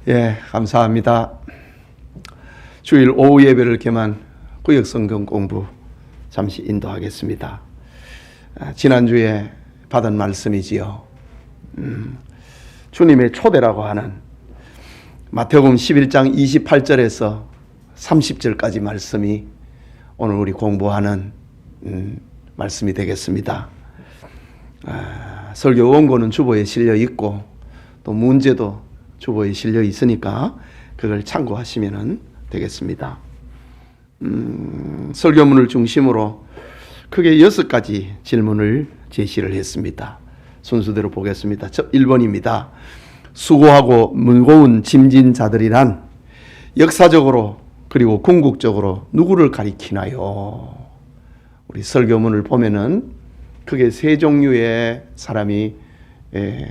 예, 감사합니다. 주일 오후 예배를 겸한 구역성경 공부 잠시 인도하겠습니다. 지난주에 받은 말씀이지요. 주님의 초대라고 하는 마태복음 11장 28절에서 30절까지 말씀이 오늘 우리 공부하는 말씀이 되겠습니다. 설교 원고는 주보에 실려 있고 또 문제도 주보에 실려 있으니까 그걸 참고하시면 되겠습니다. 설교문을 중심으로 크게 6가지 질문을 제시를 했습니다. 순서대로 보겠습니다. 1번입니다. 수고하고 무거운 짐진 자들이란 역사적으로 그리고 궁극적으로 누구를 가리키나요? 우리 설교문을 보면은 크게 세 종류의 사람이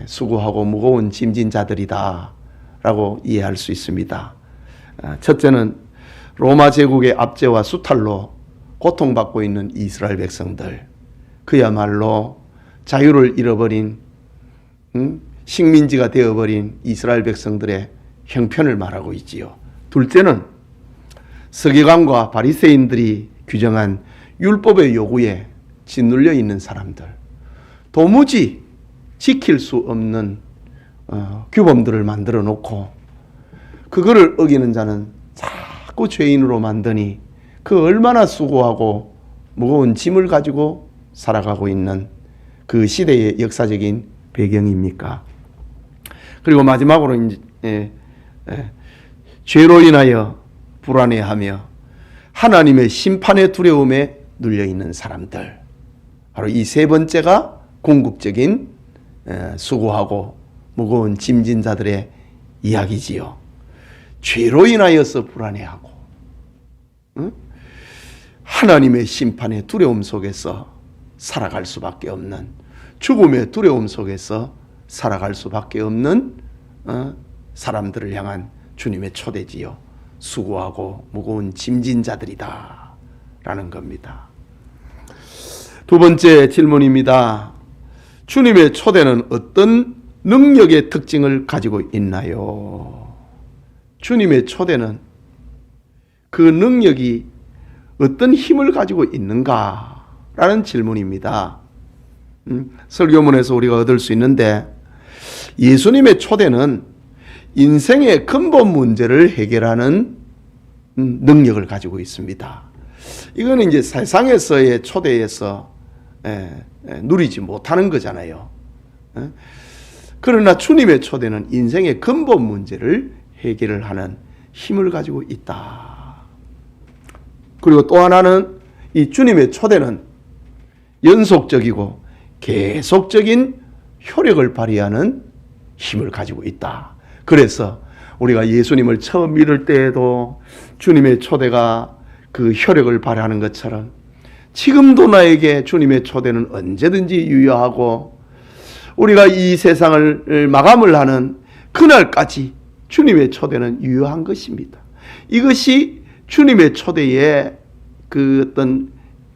수고하고 무거운 짐진 자들이다 라고 이해할 수 있습니다. 첫째는 로마 제국의 압제와 수탈로 고통받고 있는 이스라엘 백성들, 그야말로 자유를 잃어버린 식민지가 되어버린 이스라엘 백성들의 형편을 말하고 있지요. 둘째는 서기관과 바리새인들이 규정한 율법의 요구에 짓눌려 있는 사람들, 도무지 지킬 수 없는 규범들을 만들어 놓고 그거를 어기는 자는 자꾸 죄인으로 만드니 그 얼마나 수고하고 무거운 짐을 가지고 살아가고 있는 그 시대의 역사적인 배경입니까? 그리고 마지막으로 이제 죄로 인하여 불안해하며 하나님의 심판의 두려움에 눌려 있는 사람들, 바로 이 세 번째가 궁극적인 수고하고 무거운 짐진 자들의 이야기지요. 죄로 인하여서 불안해하고 하나님의 심판의 두려움 속에서 살아갈 수밖에 없는, 죽음의 두려움 속에서 살아갈 수밖에 없는 사람들을 향한 주님의 초대지요. 수고하고 무거운 짐진 자들이다 라는 겁니다. 두 번째 질문입니다. 주님의 초대는 어떤 능력의 특징을 가지고 있나요? 주님의 초대는 그 능력이 어떤 힘을 가지고 있는가? 라는 질문입니다. 설교문에서 우리가 얻을 수 있는데, 예수님의 초대는 인생의 근본 문제를 해결하는 능력을 가지고 있습니다. 이거는 이제 세상에서의 초대에서 누리지 못하는 거잖아요. 그러나 주님의 초대는 인생의 근본 문제를 해결을 하는 힘을 가지고 있다. 그리고 또 하나는 이 주님의 초대는 연속적이고 계속적인 효력을 발휘하는 힘을 가지고 있다. 그래서 우리가 예수님을 처음 믿을 때에도 주님의 초대가 그 효력을 발휘하는 것처럼 지금도 나에게 주님의 초대는 언제든지 유효하고 우리가 이 세상을 마감을 하는 그날까지 주님의 초대는 유효한 것입니다. 이것이 주님의 초대의 그 어떤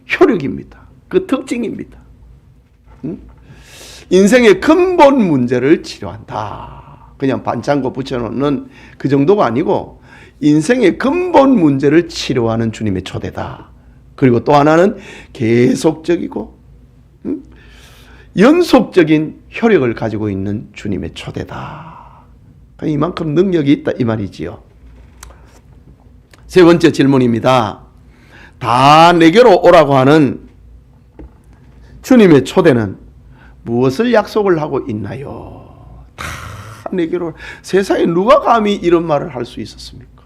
효력입니다. 그 특징입니다. 인생의 근본 문제를 치료한다. 그냥 반창고 붙여놓는 그 정도가 아니고 인생의 근본 문제를 치료하는 주님의 초대다. 그리고 또 하나는 계속적이고 연속적인 효력을 가지고 있는 주님의 초대다. 이만큼 능력이 있다 이 말이지요. 세 번째 질문입니다. 다 내게로 오라고 하는 주님의 초대는 무엇을 약속을 하고 있나요? 다 내게로. 세상에 누가 감히 이런 말을 할 수 있었습니까?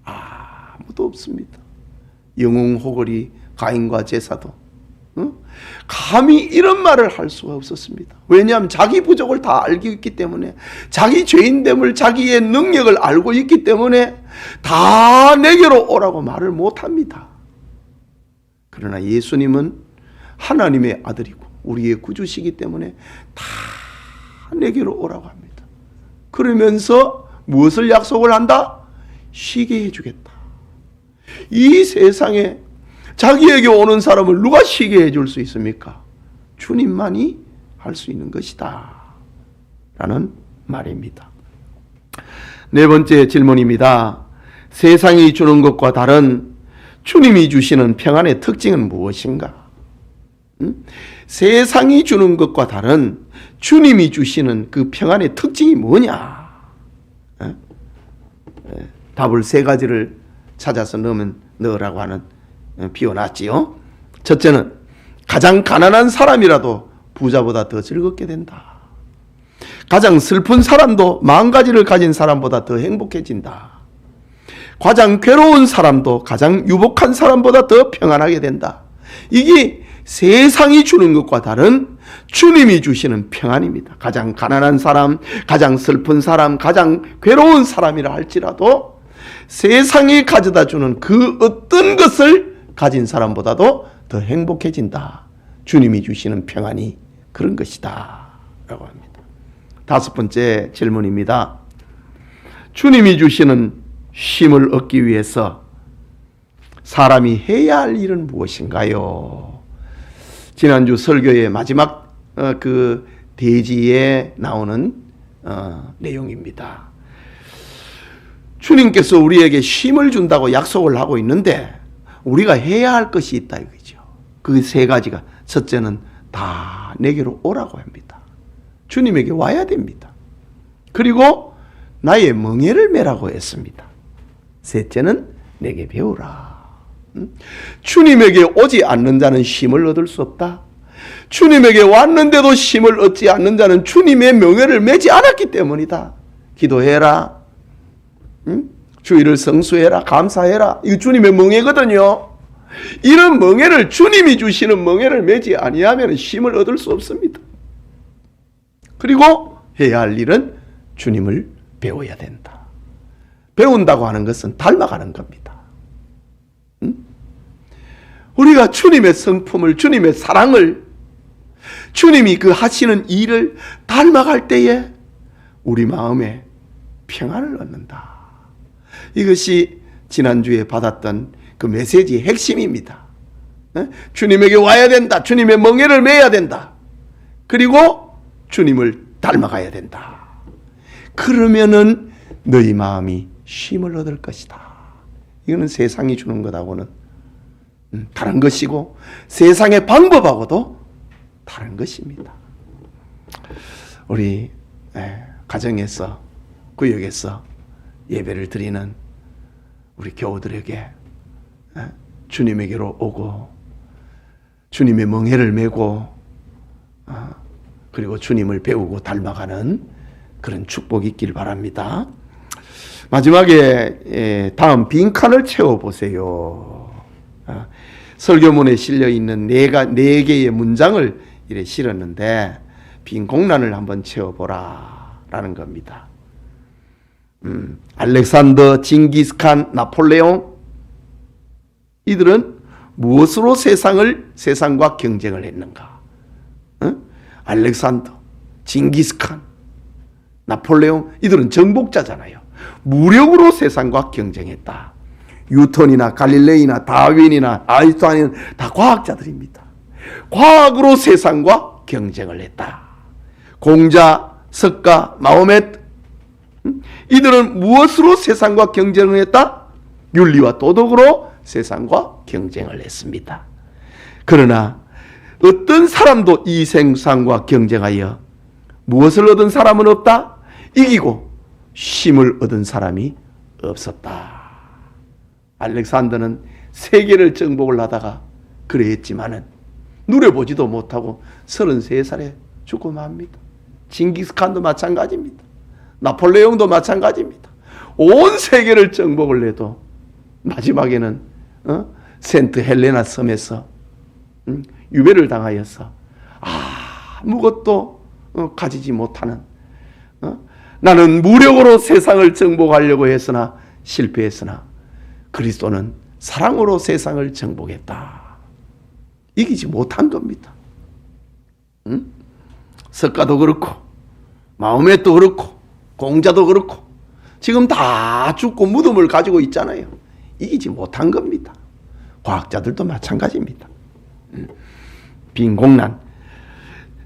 아무도 없습니다. 영웅호걸이 가인과 제사도 감히 이런 말을 할 수가 없었습니다. 왜냐하면 자기 부족을 다 알고 있기 때문에, 자기 죄인됨을, 자기의 능력을 알고 있기 때문에 다 내게로 오라고 말을 못합니다. 그러나 예수님은 하나님의 아들이고 우리의 구주시기 때문에 다 내게로 오라고 합니다. 그러면서 무엇을 약속을 한다? 쉬게 해주겠다. 이 세상에 자기에게 오는 사람을 누가 쉬게 해줄 수 있습니까? 주님만이 할 수 있는 것이다 라는 말입니다. 네 번째 질문입니다. 세상이 주는 것과 다른 주님이 주시는 평안의 특징은 무엇인가? 세상이 주는 것과 다른 주님이 주시는 그 평안의 특징이 뭐냐? 답을 세 가지를 찾아서 넣으라고 하는 비워놨지요. 첫째는 가장 가난한 사람이라도 부자보다 더 즐겁게 된다. 가장 슬픈 사람도 마음 가지를 가진 사람보다 더 행복해진다. 가장 괴로운 사람도 가장 유복한 사람보다 더 평안하게 된다. 이게 세상이 주는 것과 다른 주님이 주시는 평안입니다. 가장 가난한 사람, 가장 슬픈 사람, 가장 괴로운 사람이라 할지라도 세상이 가져다 주는 그 어떤 것을 가진 사람보다도 더 행복해진다. 주님이 주시는 평안이 그런 것이다 라고 합니다. 다섯 번째 질문입니다. 주님이 주시는 쉼을 얻기 위해서 사람이 해야 할 일은 무엇인가요? 지난주 설교의 마지막 그 대지에 나오는 내용입니다. 주님께서 우리에게 쉼을 준다고 약속을 하고 있는데 우리가 해야 할 것이 있다 이거죠. 그 세 가지가, 첫째는 다 내게로 오라고 합니다. 주님에게 와야 됩니다. 그리고 나의 멍에를 메라고 했습니다. 셋째는 내게 배우라. 주님에게 오지 않는 자는 쉼을 얻을 수 없다. 주님에게 왔는데도 쉼을 얻지 않는 자는 주님의 명예를 매지 않았기 때문이다. 기도해라. 주의를 성수해라. 감사해라. 이거 주님의 명예거든요. 이런 명예를, 주님이 주시는 명예를 매지 아니하면 쉼을 얻을 수 없습니다. 그리고 해야 할 일은 주님을 배워야 된다. 배운다고 하는 것은 닮아가는 겁니다. 우리가 주님의 성품을, 주님의 사랑을, 주님이 그 하시는 일을 닮아갈 때에 우리 마음에 평안을 얻는다. 이것이 지난주에 받았던 그 메시지의 핵심입니다. 주님에게 와야 된다. 주님의 멍에를 메야 된다. 그리고 주님을 닮아가야 된다. 그러면은 너희 마음이 쉼을 얻을 것이다. 이거는 세상이 주는 것하고는 다른 것이고 세상의 방법하고도 다른 것입니다. 우리 가정에서, 구역에서 예배를 드리는 우리 교우들에게 주님에게로 오고 주님의 멍에를 메고 그리고 주님을 배우고 닮아가는 그런 축복이 있길 바랍니다. 마지막에 다음 빈칸을 채워보세요. 설교문에 실려있는 네 개의 문장을 이렇게 실었는데 빈 공란을 한번 채워보라 라는 겁니다. 알렉산더, 징기스칸, 나폴레옹, 이들은 무엇으로 세상과 경쟁을 했는가? 알렉산더, 징기스칸, 나폴레옹, 이들은 정복자잖아요. 무력으로 세상과 경쟁했다. 뉴턴이나 갈릴레이나 다윈이나 아인슈타인은 다 과학자들입니다. 과학으로 세상과 경쟁을 했다. 공자, 석가, 마호메트, 이들은 무엇으로 세상과 경쟁을 했다? 윤리와 도덕으로 세상과 경쟁을 했습니다. 그러나 어떤 사람도 이 세상과 경쟁하여 무엇을 얻은 사람은 없다? 이기고 쉼을 얻은 사람이 없었다. 알렉산더는 세계를 정복을 하다가 그랬지만은 누려보지도 못하고 33살에 죽고 맙니다. 징기스칸도 마찬가지입니다. 나폴레옹도 마찬가지입니다. 온 세계를 정복을 해도 마지막에는 센트 헬레나 섬에서 유배를 당하여서 아무것도 가지지 못하는, 나는 무력으로 세상을 정복하려고 했으나 실패했으나 그리스도는 사랑으로 세상을 정복했다. 이기지 못한 겁니다. 석가도 그렇고 마호메트도 그렇고 공자도 그렇고 지금 다 죽고 무덤을 가지고 있잖아요. 이기지 못한 겁니다. 과학자들도 마찬가지입니다. 빈 공란,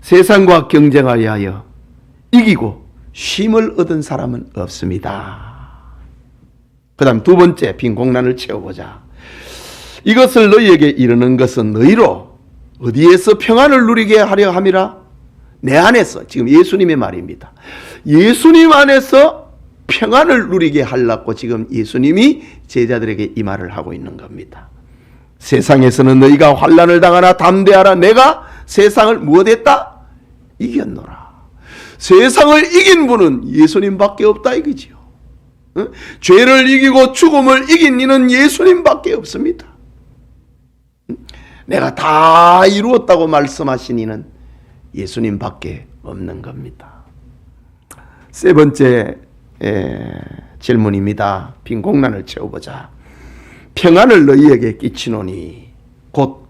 세상과 경쟁하여 이기고 쉼을 얻은 사람은 없습니다. 그 다음 두 번째, 빈 공란을 채워보자. 이것을 너희에게 이르는 것은 너희로 어디에서 평안을 누리게 하려 함이라? 내 안에서, 지금 예수님의 말입니다. 예수님 안에서 평안을 누리게 하려고 지금 예수님이 제자들에게 이 말을 하고 있는 겁니다. 세상에서는 너희가 환난을 당하나 담대하라. 내가 세상을 무엇했다? 이겼노라. 세상을 이긴 분은 예수님밖에 없다 이거지요. 죄를 이기고 죽음을 이긴 이는 예수님밖에 없습니다. 내가 다 이루었다고 말씀하신 이는 예수님밖에 없는 겁니다. 세 번째 질문입니다. 빈 공란을 채워보자. 평안을 너희에게 끼치노니 곧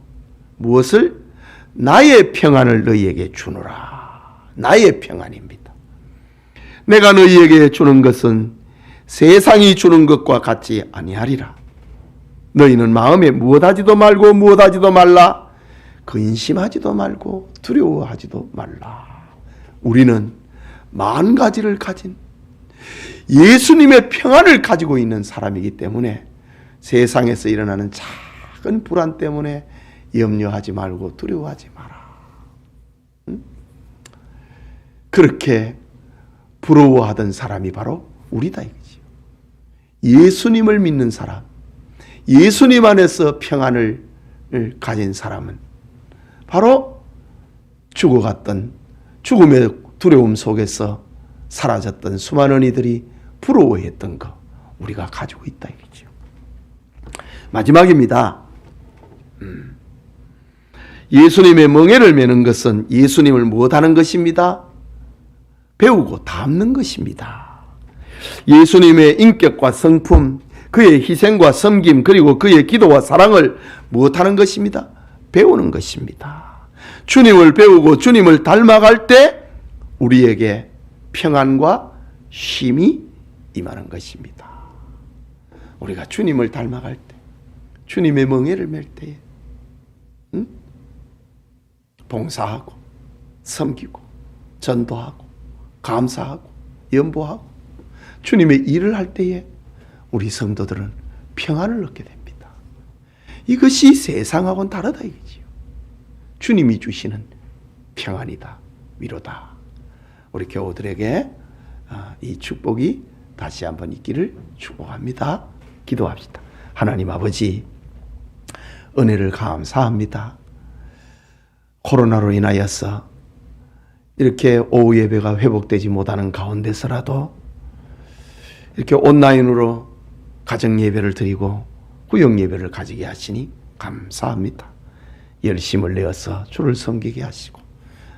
무엇을? 나의 평안을 너희에게 주노라. 나의 평안입니다. 내가 너희에게 주는 것은 세상이 주는 것과 같지 아니하리라. 너희는 마음에 무엇하지도 말고 무엇하지도 말라. 근심하지도 말고 두려워하지도 말라. 우리는 만 가지를 가진 예수님의 평안을 가지고 있는 사람이기 때문에 세상에서 일어나는 작은 불안 때문에 염려하지 말고 두려워하지 마라. 그렇게 부러워하던 사람이 바로 우리다 이거지요. 예수님을 믿는 사람, 예수님 안에서 평안을 가진 사람은 바로 죽어갔던 죽음의 두려움 속에서 사라졌던 수많은 이들이 부러워했던 거 우리가 가지고 있다 이거죠. 마지막입니다. 예수님의 멍에를 매는 것은 예수님을 무엇하는 것입니다? 배우고 닮는 것입니다. 예수님의 인격과 성품, 그의 희생과 섬김, 그리고 그의 기도와 사랑을 무엇하는 것입니다? 배우는 것입니다. 주님을 배우고 주님을 닮아갈 때 우리에게 평안과 쉼이 임하는 것입니다. 우리가 주님을 닮아갈 때, 주님의 멍에를 맬 때에 봉사하고 섬기고 전도하고 감사하고 연보하고 주님의 일을 할 때에 우리 성도들은 평안을 얻게 됩니다. 이것이 세상하고는 다르다 이거지요. 주님이 주시는 평안이다, 위로다. 우리 교우들에게 이 축복이 다시 한번 있기를 축복합니다. 기도합시다. 하나님 아버지, 은혜를 감사합니다. 코로나로 인하여서 이렇게 오후 예배가 회복되지 못하는 가운데서라도 이렇게 온라인으로 가정 예배를 드리고 구역 예배를 가지게 하시니 감사합니다. 열심을 내어서 주를 섬기게 하시고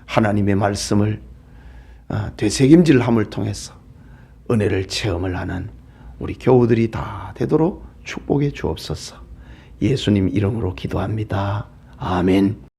하나님의 말씀을 되새김질함을 통해서 은혜를 체험을 하는 우리 교우들이 다 되도록 축복해 주옵소서. 예수님 이름으로 기도합니다. 아멘.